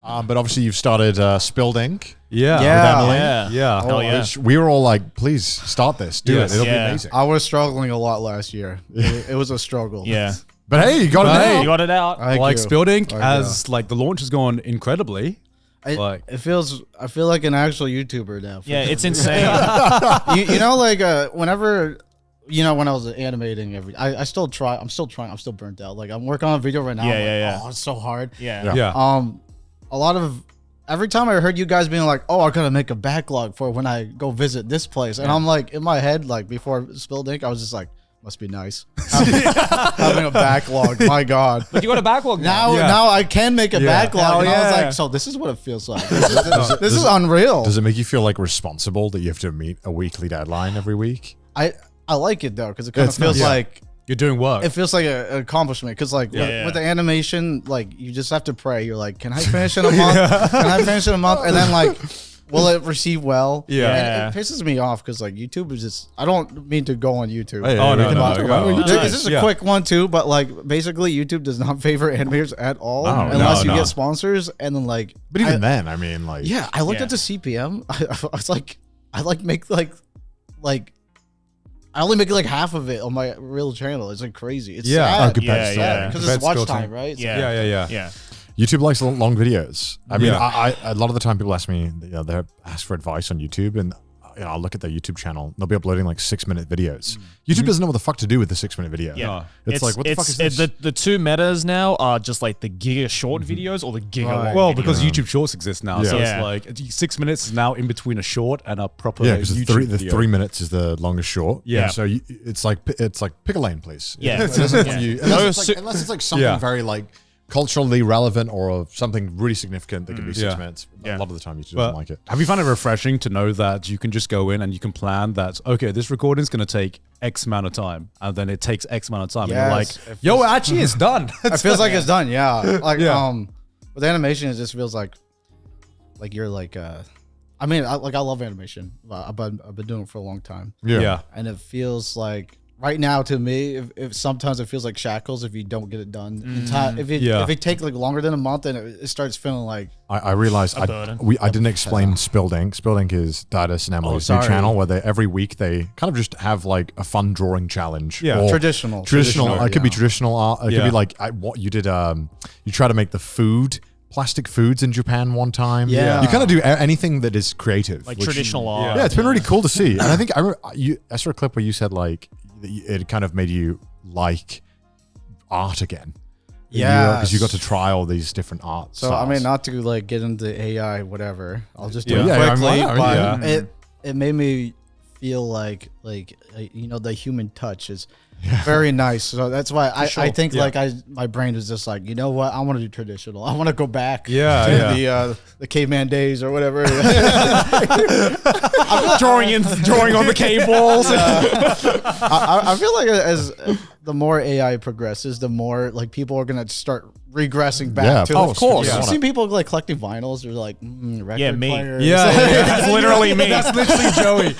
But obviously you've started Spilled Ink. Yeah. With Emily. Yeah. Hell yeah. Which we were all like, please start this. Do it. It'll be amazing. I was struggling a lot last year. It was a struggle. Yeah. But hey, you got it out. You got it out. Like Spilled Ink, as like the launch has gone incredibly. I feel like an actual YouTuber now. Yeah, it's insane. you know, like whenever, you know, when I was animating I still try. I'm still trying. I'm still burnt out. Like I'm working on a video right now. Yeah. Oh, it's so hard. Yeah. A lot of every time I heard you guys being like, "Oh, I gotta make a backlog for when I go visit this place," and I'm like, in my head, like before Spilled Ink, I was just like, must be nice having a backlog. My God! But you got a backlog now. Now I can make a backlog. And I was like, so this is what it feels like. This is unreal. Does it make you feel like responsible that you have to meet a weekly deadline every week? I like it though, because it kind of feels like you're doing work. It feels like an accomplishment, because like with the animation, like you just have to pray. You're like, can I finish in a month? Can I finish in a month? And then like, will it receive well? And it pisses me off because like YouTube is just. I don't mean to go on YouTube. No. This is a quick one too, but like basically YouTube does not favor animators at all unless you get sponsors, and then like. But even then, I mean, like. Yeah, I looked at the CPM. I was like, I only make like half of it on my real channel. It's like crazy. It's sad. Because it's watch time, right? Yeah. YouTube likes long videos. I mean, I a lot of the time people ask me, they ask for advice on YouTube, and I'll look at their YouTube channel. They'll be uploading like 6-minute videos. YouTube doesn't know what the fuck to do with the 6-minute video. Yeah. It's like, what the fuck is this? The two metas now are just like the giga short videos or the giga long Well, videos. because YouTube Shorts exist now, so it's like 6 minutes is now in between a short and a proper YouTube the video. 3 minutes is the longest short. Yeah. So it's like pick a lane, please. Yeah. Unless it's like something very like culturally relevant or something really significant that can be 6 minutes. A lot of the time YouTube doesn't like it. Have you found it refreshing to know that you can just go in and you can plan that, okay, this recording is going to take X amount of time, and then it takes X amount of time. And you're like, yo, actually it's done. It feels like it's done. Yeah. Like, with animation, it just feels like you're like, I mean, I love animation. I've been doing it for a long time. Yeah. And it feels like, right now, to me, if sometimes it feels like shackles if you don't get it done in time. If it takes like longer than a month, then it starts feeling like. I realized I didn't explain Spilled Ink. Spilled Ink is Daidus and Emily's new channel where every week they kind of just have like a fun drawing challenge. Yeah, traditional. It could be traditional art. It could be like what you did. You try to make the plastic foods in Japan one time. Yeah. You kind of do anything that is creative. Like traditional art. Yeah, it's been really cool to see. And I think I saw a clip where you said like it kind of made you like art again. Yeah. Because you got to try all these different art So, styles. I mean, not to like get into AI, whatever. I'll just do Yeah. it Yeah, quickly. I mean, but it made me feel like the human touch is very nice. So that's why I think like my brain is just like, you know what? I want to do traditional. I want to go back to the caveman days or whatever. I'm drawing on the cave walls. I feel like as the more AI progresses, the more like people are gonna start regressing back to. Of course, I've seen people like collecting vinyls or like record me. players. That's literally me. That's literally Joey.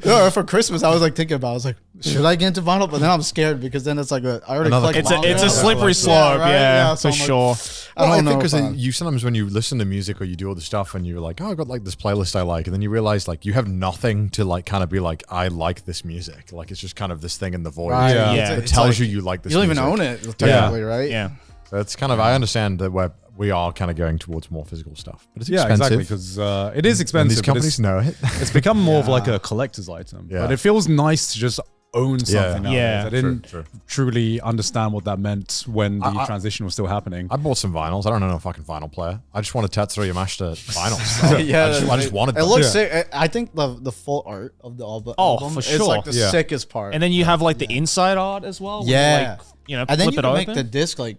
No, for Christmas, I was like thinking about. I was like, should I get into vinyl? But then I'm scared because then it's like I already collect. It's a slippery slope. Yeah, so for sure. I think because you sometimes when you listen to music or you do all the stuff and you're like, oh, I got like this playlist I like, and then you realize like you have nothing to like kind of be like, I like this music. Like it's just kind of this thing in the void that tells you like this. You don't music. even own it technically, right? Yeah. So it's kind of I understand that we are kind of going towards more physical stuff, but it's expensive. Exactly, because it is expensive. And these companies know it. It's become more of like a collector's item, but it feels nice to just own something. I didn't truly understand what that meant when the transition was still happening. I bought some vinyls. I don't know a fucking vinyl player. I just wanted Tetsuya Yamashita vinyls. I just wanted them. It looks sick. I think the full art of the album for sure. is like the sickest part. And then you have like the inside art as well. Yeah. Like, and then flip you it can open. make the disc like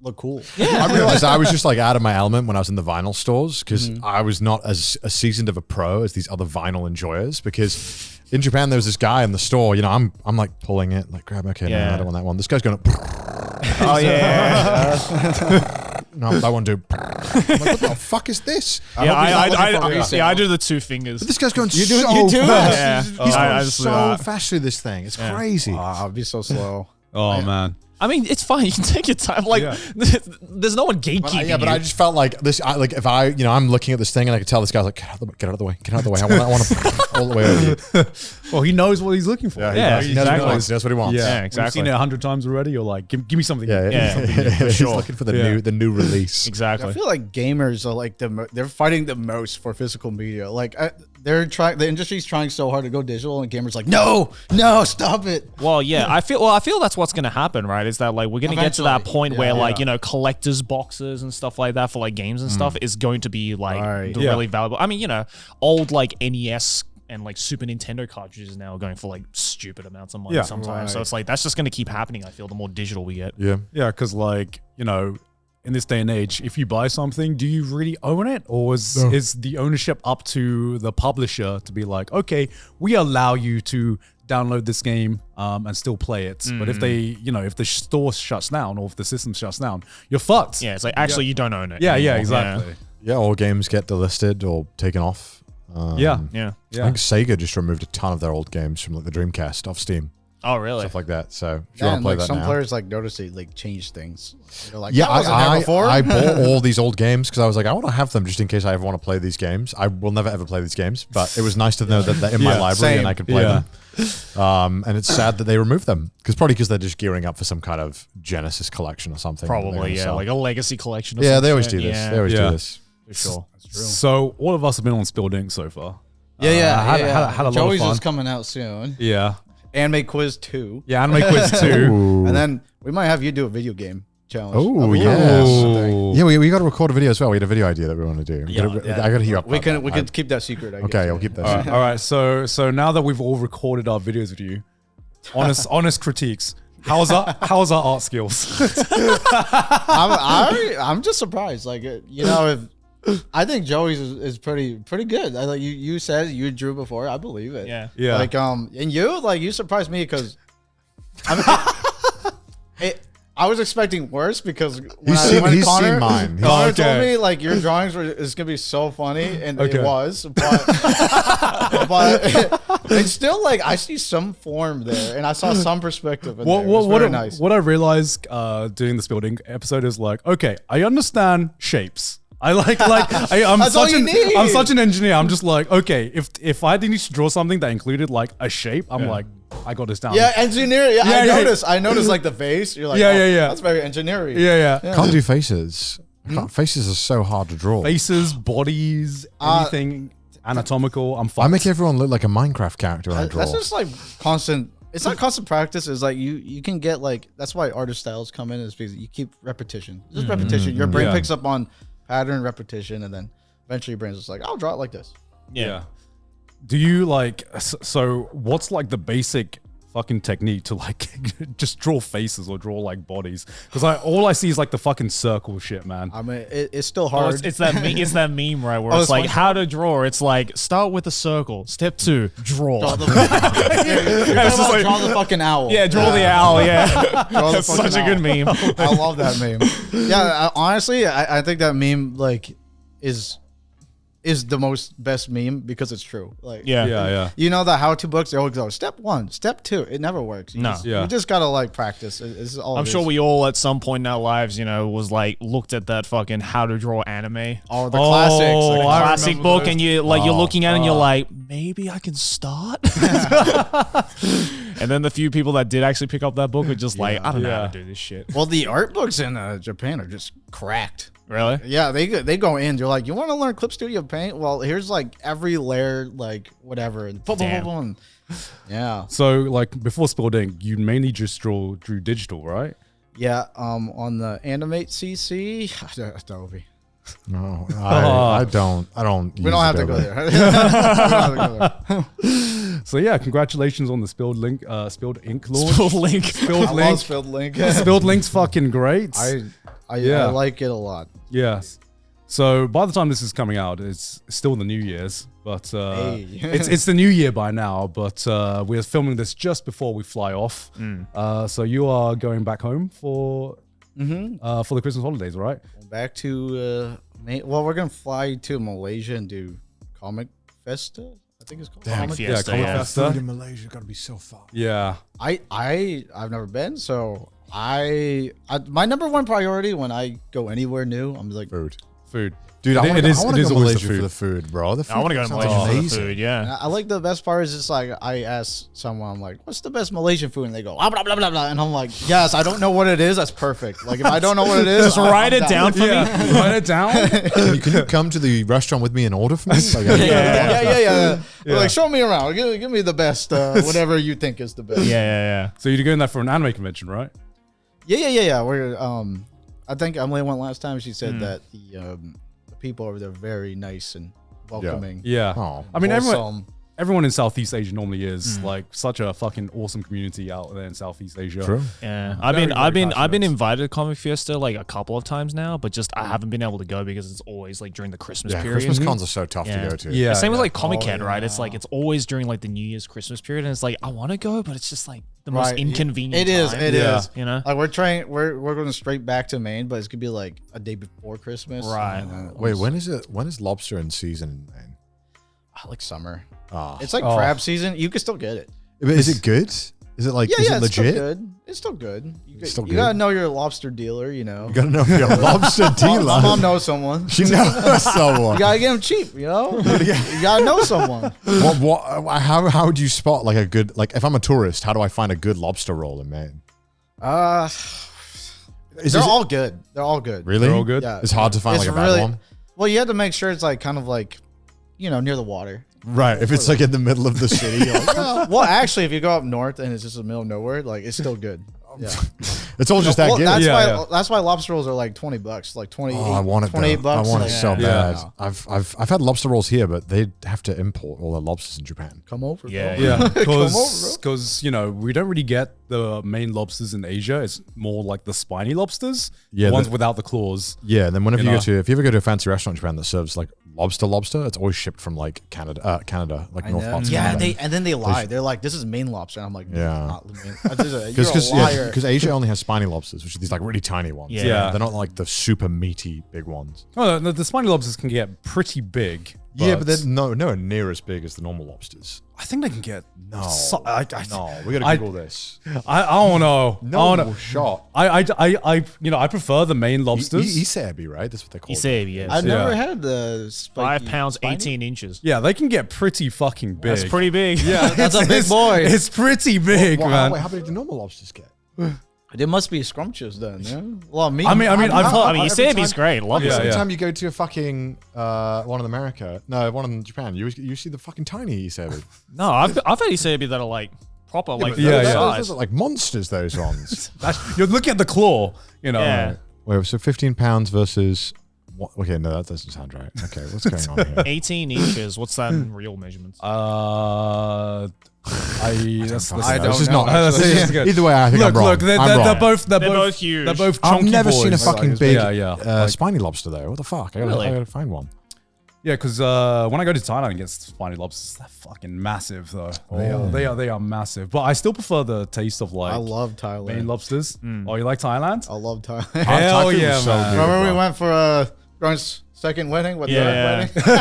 look cool. I realized I was just like out of my element when I was in the vinyl stores because I was not as seasoned of a pro as these other vinyl enjoyers, because in Japan there was this guy in the store, I'm like pulling it, like grab, okay, no, I don't want that one. This guy's going, oh yeah. No, that one do. I'm like, what the fuck is this? I do the two fingers. But this guy's going you so do fast. Yeah. He's going so fast through this thing. It's crazy. I'll be so slow. Oh man. I mean, it's fine. You can take your time. Like, there's no one gatekeeping. But I just felt like this. If I'm looking at this thing and I could tell this guy's like, get out of the way. I want to all the way over you. Well, he knows what he's looking for. Yeah, he knows what he wants. Yeah, exactly. You've seen it 100 times already. You're like, give me something. He's looking for the new release. Exactly. I feel like gamers are like they're fighting the most for physical media. Like the industry's trying so hard to go digital, and gamers like, no, stop it. Well, yeah, I feel that's what's gonna happen, right? Is that like we're gonna get to that point where like collectors boxes and stuff like that for like games and stuff is going to be like really valuable. I mean, old like NES and like Super Nintendo cartridges now are going for like stupid amounts of money sometimes. So it's like that's just gonna keep happening. I feel the more digital we get. Yeah, because like in this day and age, if you buy something, do you really own it? Or is the ownership up to the publisher to be like, okay, we allow you to download this game and still play it. But if they, if the store shuts down or if the system shuts down, you're fucked. Yeah, it's like, actually, you don't own it. Yeah, exactly. Yeah, all games get delisted or taken off. Yeah. I think Sega just removed a ton of their old games from like the Dreamcast off Steam. Oh, really? Stuff like that. So if you want to play that some now. players like notice they like change things. They're like, I bought all these old games because I was like, I want to have them just in case I ever want to play these games. I will never ever play these games, but it was nice to know that they're in my library and I could play them. And it's sad that they removed them because they're just gearing up for some kind of Genesis collection or something. Probably, like a legacy collection. Or they always do this. They always do this. For sure. That's true. So all of us have been on Spilled Ink so far. Had a lot Joey's of fun. is coming out soon. Yeah. Anime Quiz 2. Yeah, Anime Quiz 2. And then we might have you do a video game challenge. Oh, yes. Yeah, we got to record a video as well. We had a video idea that we want to do. I got to hear up. We can keep that secret, I guess. Okay, I'll keep that. All right. So now that we've all recorded our videos with you, honest critiques. How's our art skills? I'm just surprised. Like, if I think Joey's is pretty good. Like you said you drew before. I believe it. Yeah. Like and you surprised me because I was expecting worse because he's seen mine. Connor told me like your drawings is gonna be so funny, and it was, but it's still like I see some form there, and I saw some perspective. In there. It was very nice. What I realized doing the Spilled Ink episode is like, okay, I understand shapes. I'm such an engineer. I'm just like, okay, if I need to draw something that included like a shape, I'm like, I got this down. Yeah, engineer. I noticed like the face. You're like, that's very engineering. Yeah. Can't do faces. Faces are so hard to draw. Faces, bodies, anything anatomical. I'm fine. I make everyone look like a Minecraft character when I draw. That's just like constant. It's not constant practice. It's like you can get like, that's why artist styles come in, is because you keep repetition. Just repetition. Your brain picks up on pattern, repetition, and then eventually your brain's just like, I'll draw it like this. Yeah. Do you like, so what's like the basic fucking technique to like just draw faces or draw like bodies? Because all I see is like the fucking circle shit, man. I mean, it's still hard. It's that meme, right? Where it's like how to draw. It's like start with a circle. Step 2, draw. Draw the fucking owl. Yeah, draw the owl. Yeah, that's such a good meme. I love that meme. Yeah, honestly, I think that meme like is the most best meme because it's true. Like, yeah. You know the how-to books, they always go step 1, step 2. It never works. You just gotta like practice. It's all. I'm sure we all at some point in our lives, was like looked at that fucking how to draw anime. Oh, the classics. The classic book, those. And you're looking at it and you're like, maybe I can start. And then the few people that did actually pick up that book were just like, I don't know how to do this shit. Well, the art books in Japan are just cracked. Really? Yeah, they go in. They're like, you want to learn Clip Studio Paint? Well, here's like every layer, like whatever. And boom, boom, boom. Yeah. So like before Spilled Ink, you mainly just drew digital, right? Yeah. On the Animate CC, Adobe. No, I don't. We don't have to go there. So yeah, congratulations on the Spilled Ink launch. Spilled Ink. Spilled Link. Spilled Link. Spilled Link's fucking great. I like it a lot. Yes. So by the time this is coming out, it's still the New Year's, but it's the New Year by now. But we're filming this just before we fly off. So you are going back home for the Christmas holidays, right? Back to we're gonna fly to Malaysia and do Comic Festa. I think it's called Comic Fiesta. Food in Malaysia got to be so far. Yeah. I've never been, so My number one priority when I go anywhere new, I'm like Food. Dude, I want to go to Malaysia the for the food, bro. The food I want to go to sounds Malaysia for the amazing. food. Yeah. I like the best part is just like I ask someone, I'm like, what's the best Malaysian food? And they go, blah, blah, blah, blah, blah. And I'm like, yes, I don't know what it is. That's perfect. Like if I don't know what it is, Just write it down for me. Write it down. Can you come to the restaurant with me and order for me? Like, yeah. Like show me around. Give me the best, whatever you think is the best. Yeah. So you're going there for an anime convention, right? Yeah. We're I think Emily went last time. She said that the people over there are very nice and welcoming. Yeah. Oh, I mean, everyone in Southeast Asia normally is like such a fucking awesome community out there in Southeast Asia. True. Yeah, Very, I've very been passionate. invited to Comic Fiesta like a couple of times now, but just I haven't been able to go because it's always like during the Christmas Yeah, period. Christmas cons are so tough to go to. Yeah. Same with like Oh, Comic-Con, right? It's like it's always during like the New Year's Christmas period, and it's like I want to go, but it's just like the most Right. inconvenient. It is. time, It is. You know. Like we're going straight back to Maine, but it's gonna be like a day before Christmas. Right. And, Wait, when is it? When is lobster in season in Maine? I like summer. Ah. It's like crab season. You can still get it. Is it good? Is it like, is it it's still legit? good. It's still good. Still You good. gotta know your lobster dealer. You know. You gotta know if you're a lobster dealer. My mom knows someone. She knows someone. You gotta get them cheap. You know. You gotta know someone. How would you spot like a good, like if I'm a tourist, how do I find a good lobster roll in Maine? They're all good. They're all good. Really? They're all good? Yeah. It's hard to find It's like a bad really- one. Well, you have to make sure it's like kind of like, near the water. Right. If it's like in the middle of the city, you're like, Well, actually, if you go up north and it's just the middle of nowhere, like it's still good. Yeah. it's all just that Well, good. that's why lobster rolls are like $20, like 28. Oh, I want it. though. 28 bucks. I want it like, so Yeah. bad. I've had lobster rolls here, but they have to import all the lobsters in Japan. Come over. Yeah, bro. Yeah, Come over, because we don't really get the main lobsters in Asia. It's more like the spiny lobsters, Yeah, the ones the- without the claws. Yeah. Then whenever You know? if you ever go to a fancy restaurant in Japan that serves like lobster, it's always shipped from like Canada, like I north know. parts. Yeah, of Canada. and then they lie. They're like, this is Maine lobster. And I'm like, Yeah. not Maine. You're a liar. Because Asia only has spiny lobsters, which are these like really tiny ones. Yeah. They're not like the super meaty big ones. Oh, the spiny lobsters can get pretty big. Yeah, but they're nowhere near as big as the normal lobsters. I think they can get No, I we gotta Google this. don't know. I don't know. shot. I prefer the main lobsters. Isebi, right? That's what they call it. Isebi, yes. I've never Yeah. had the spiky 5 pounds, spiny. 18 inches. Yeah, they can get pretty fucking big. That's pretty big. Yeah, That's a big boy. It's pretty big, man. Wait, how big do normal lobsters get? They must be scrumptious then. Yeah. Well, me. I mean, I've Isebi's great. Love Yeah, it. Every yeah. time you go to a fucking one in America, no, one in Japan, you see the fucking tiny Isebi. No, I've had Isebi that are like proper, like but full yeah. size. Those are like monsters. Those ones. You're looking at the claw, Yeah. Wait, so 15 pounds versus. Okay, no, that doesn't sound right. Okay, what's going on here? 18 inches. What's that in real measurements? I don't This know. is not. That's good. Either way, I think I'm wrong. Look, they're wrong. both huge. They're both I've chunky never boys. seen a fucking big Yeah. spiny lobster though. What the fuck? I gotta find one. Yeah, because when I go to Thailand and get spiny lobsters, they're fucking massive though. They are massive. But I still prefer the taste of like I love Thailand. Maine lobsters. Oh, you like Thailand? I love Thailand. Hell Thai food yeah, was so man. good, Remember bro. we went for Grant's second wedding? With Yeah. third wedding?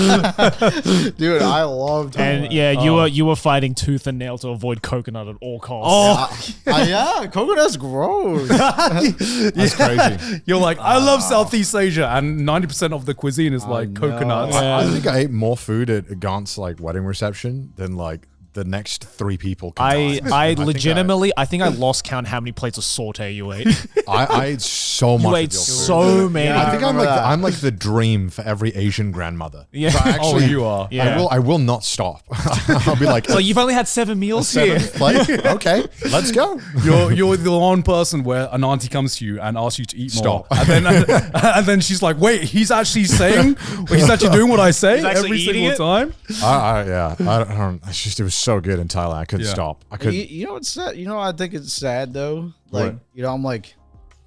Yeah. Dude, I love Thailand. And yeah, you were fighting tooth and nail to avoid coconut at all costs. Yeah, coconut's gross. That's crazy. You're like, I love Southeast Asia, and 90% of the cuisine is like know. coconuts. I think I ate more food at Gaunt's like wedding reception than like the next 3 people. I combined. legitimately, I think I lost count how many plates of saute you ate. I ate so much. You of ate your food. so many. Yeah. I think I'm remember like that. I'm like the dream for every Asian grandmother. Yeah. So I actually, you are. Yeah. I will not stop. I'll be like, So you've only had 7 meals here. like, okay, let's go. You're the one person where an auntie comes to you and asks you to eat Stop. more, and then she's like, "Wait, he's actually saying, he's actually doing what I say He's actually every eating single it? time." I don't. It's just it was so good in Thailand. I couldn't Yeah. stop. I couldn't. You know what's sad? You know, I think it's sad though. Like, What?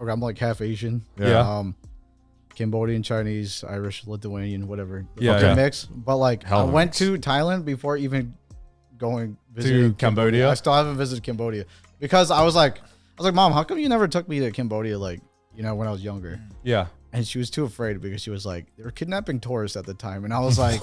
I'm like half Asian. Yeah. Cambodian, Chinese, Irish, Lithuanian, whatever. Yeah, Okay, yeah. mix. But like, Hell I of a went mix. to Thailand before even visiting Cambodia? I still haven't visited Cambodia because I was like, Mom, how come you never took me to Cambodia? Like, when I was younger. Yeah. And she was too afraid because she was like, they were kidnapping tourists at the time. And I was like,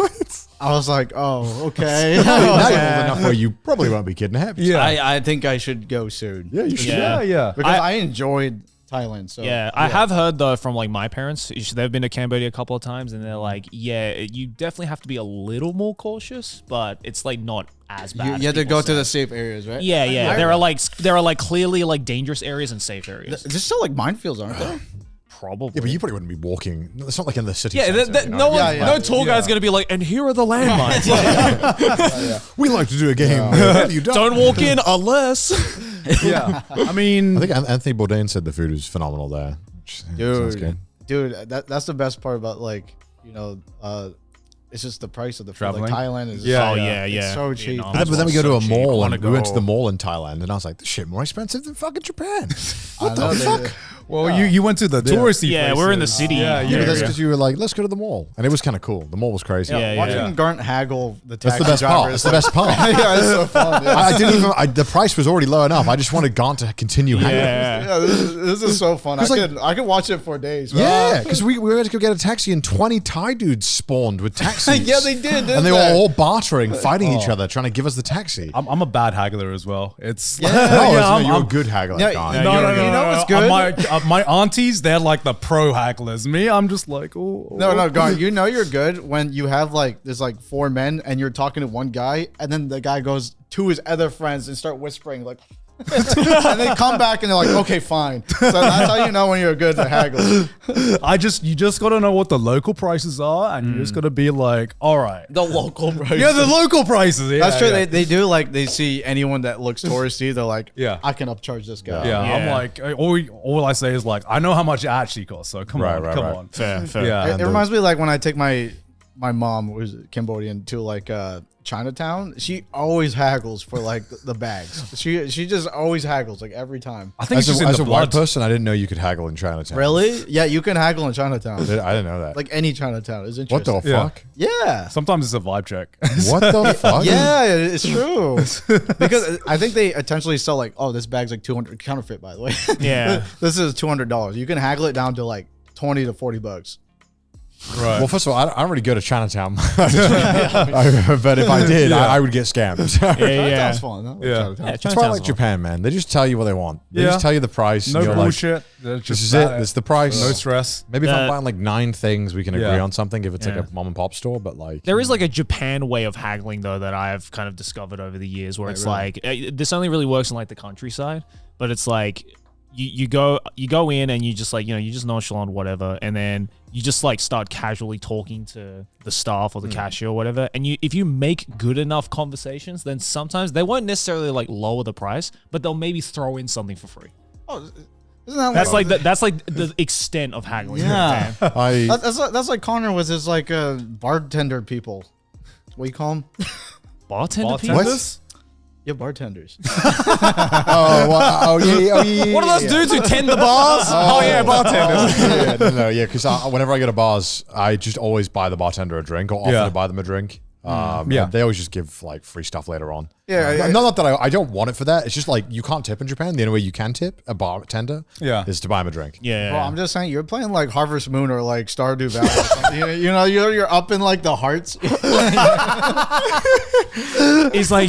I was like, oh, okay. Now you're old enough where you probably won't be kidnapped. Yeah, I think I should go soon. Yeah, you should. Yeah. Because I enjoyed Thailand. So I have heard though from like my parents, they've been to Cambodia a couple of times, and they're like, yeah, you definitely have to be a little more cautious, but it's like not as bad. You have to go to the safe areas, right? Yeah. There are like clearly like dangerous areas and safe areas. There's still like minefields, aren't there? Probably. Yeah, but you probably wouldn't be walking. It's not like in the city. Yeah, center, no tour guide's gonna be like, and here are the landmines. We like to do a game. You Don't walk in unless. I mean, I think Anthony Bourdain said the food was phenomenal there. Sounds good. Dude, that's the best part about like, it's just the price of the food. Traveling? Like Thailand is It's so cheap. But then we go to a mall and Wanna we went to go. the mall in Thailand and I was like, this shit more expensive than fucking Japan. What the fuck? well, you went to the touristy Yeah, we're in the city. Yeah, Yeah, but that's because you were like, let's go to the mall. And it was kind of cool. The mall was crazy. Watching Garnt haggle the That's taxi the best part. driver That's is the best part. yeah, it's so fun. Yeah, I didn't even, the price was already low enough. I just wanted Gaunt to continue hanging. Yeah. this is so fun. I could watch it for days. Yeah, because we went to go get a taxi and 20 Thai dudes spawned with taxis. Yeah, they did, And they were all bartering, fighting each other, trying to give us the taxi. I'm a bad haggler as well. It's You're a good haggler. Yeah, Gaunt. yeah, no. You know what's good? My aunties, they're like the pro hagglers. Me, I'm just like, oh. No, Garnt, you know you're good when you have like there's like 4 men and you're talking to one guy and then the guy goes to his other friends and start whispering like and they come back and they're like, okay, fine. So that's how you know when you're good at haggle. You just gotta know what the local prices are, and you just gotta be like, all right. The local prices. Yeah, the local prices. Yeah, That's true. Yeah. They do like they see anyone that looks touristy, they're like, Yeah. I can upcharge this guy. Yeah, Yeah. I'm like, all I say is like, I know how much it actually costs, so come Right, on, right, come right. on. Fair. Yeah. It reminds me like when I take my mom, who's Cambodian, to like Chinatown. She always haggles for like the bags. She just always haggles like every time. I think As it's just a, in as the a white blood. person, I didn't know you could haggle in Chinatown. Really? Yeah, you can haggle in Chinatown. I didn't know that. Like any Chinatown. It's What interesting. the Yeah. fuck? Yeah. Sometimes it's a vibe check. What the fuck? Yeah, it's true. Because I think they intentionally sell like, oh, this bag's like 200 counterfeit, by the way. Yeah. This is $200. You can haggle it down to like 20 to 40 bucks. Right. Well, first of all, I don't really go to Chinatown, but if I did, I would get scammed. Chinatown's fun. Huh? Yeah. Chinatown. Yeah, That's why I Chinatown's like Japan, man. They just tell you what they want. They Yeah. just tell you the price. no and you're like, bullshit. this is it. This is the price. No stress. Maybe if I'm That- buying like 9 things, we can agree Yeah. on something. If it's Yeah. like a mom and pop store, but like There is like a Japan way of haggling though that I've kind of discovered over the years, where it's like this only really works in like the countryside, but it's like you go in and you just like you just nonchalant whatever, and then you just like start casually talking to the staff or the cashier or whatever, and if you make good enough conversations, then sometimes they won't necessarily like lower the price, but they'll maybe throw in something for free. Oh, isn't that That's like the extent of haggling. Yeah. in Japan. I That's like Connor with his like bartender people. What do you call them? Bartender people? Bartenders? Yeah, bartenders. oh yeah. What are those dudes who tend the bars? Oh yeah, bartenders. Because whenever I go to bars, I just always buy the bartender a drink or offer Yeah. to buy them a drink. Yeah. and they always just give like free stuff later on. Yeah, Not that I don't want it for that. It's just like you can't tip in Japan. The only way you can tip a bartender is to buy him a drink. Yeah. Bro, I'm just saying, you're playing like Harvest Moon or like Stardew Valley. Or something. You're up in like the hearts. He's like,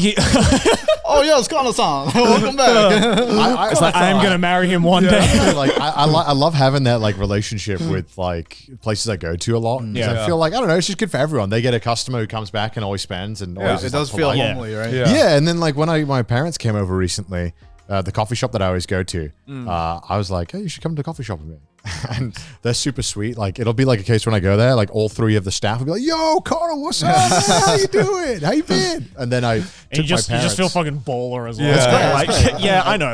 Oh, yo, it's Kana-san. Welcome back. it's like, I am gonna marry him one day. I love having that like relationship with like places I go to a lot. 'Cause Yeah. I feel like I don't know. It's just good for everyone. They get a customer who comes back and always spends and always It is, does like, feel polite. homely, right? Yeah, and then like when my parents came over recently, the coffee shop that I always go to, I was like, hey, you should come to the coffee shop with me. And they're super sweet. Like it'll be like a case when I go there, like all 3 of the staff will be like, yo, Connor, what's up? How you doing? How you been? And then I took you just my parents. feel fucking baller as well. Yeah, it's great, Like, yeah, I know.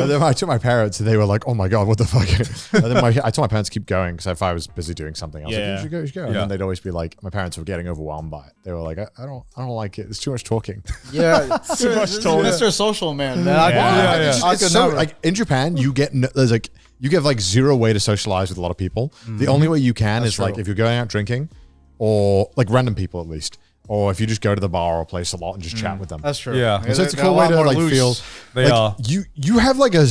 And then I took my parents and they were like, oh my God, what the fuck? And then I told my parents to keep going because if I was busy doing something, I was like, Yeah. you should go, you should go. And then they'd always be like, my parents were getting overwhelmed by it. They were like, I don't like it. There's too much talking. Yeah. Too much talk. Mr. Social Man, man. It's so, like in Japan, you get you get like 0 way to socialize with a lot of people. The only way you can is like if you're going out drinking or like random people at least. or if you just go to the bar or place a lot and just chat with them. That's true. Yeah. So it's a cool way to like feel. They are. You have like a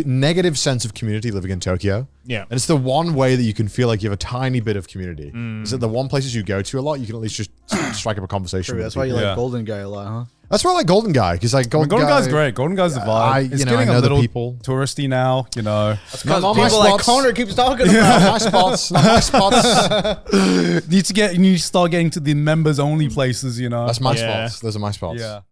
negative sense of community living in Tokyo. Yeah. And it's the one way that you can feel like you have a tiny bit of community. Is that the one places you go to a lot, you can at least just strike up a conversation. True, with that's why you like Golden Guy a lot, huh? That's why I like Golden Guy, because like Golden Guy's great. Golden Guy's the vibe. It's getting a little touristy now, you know. Because people like Connor keeps talking about my spots. Not my spots. You need to start getting to the members only places, you know. That's my spots. Those are my spots. Yeah.